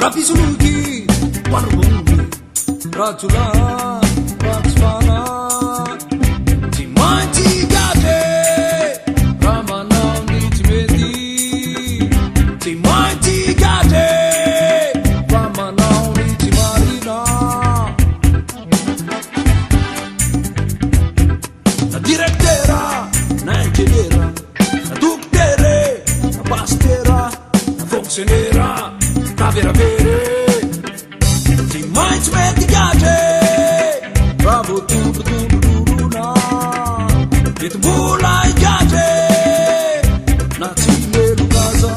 rapisoloky manobony rajona ratsfana tsy maintsy gade raha manao ny tsy mety tsy maintsy gade fa manao ny tsy marina na directera na ingegnera na doktere na pastera na fonctionnaira na veravere tsy maintsy mety gade raha voatombotondrorona metim-bola igade na tsy melokaza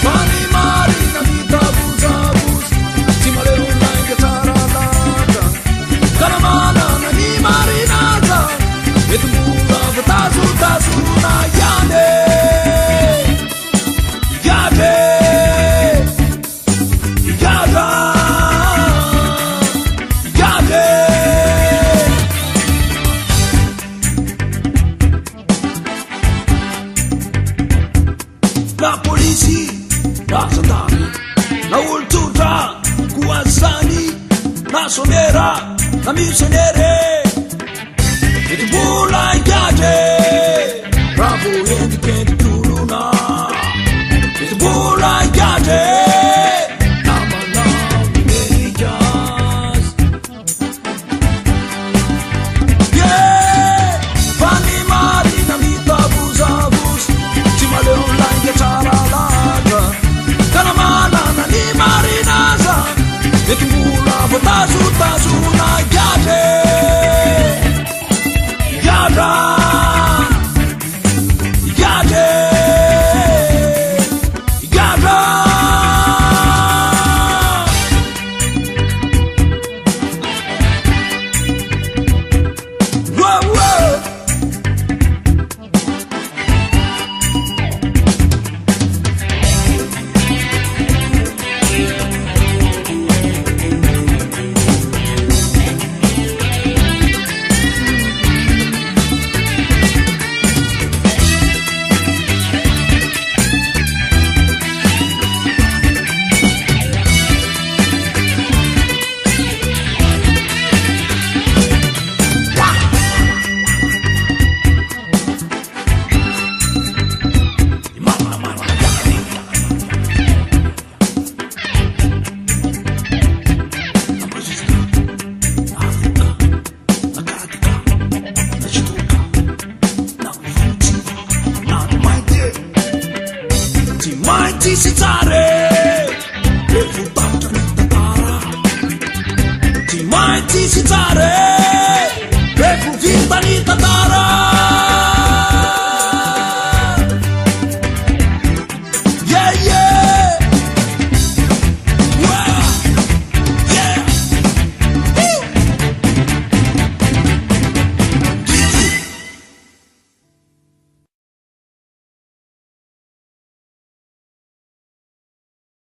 fa ny marina mitabozabozy tsy malelona ingatsara latra kana manana ny marinaza metim-bola voatazotazona igade igade igada igade na polisi na zandamy na olotsotra koazany na somera na misonere metim-bola igade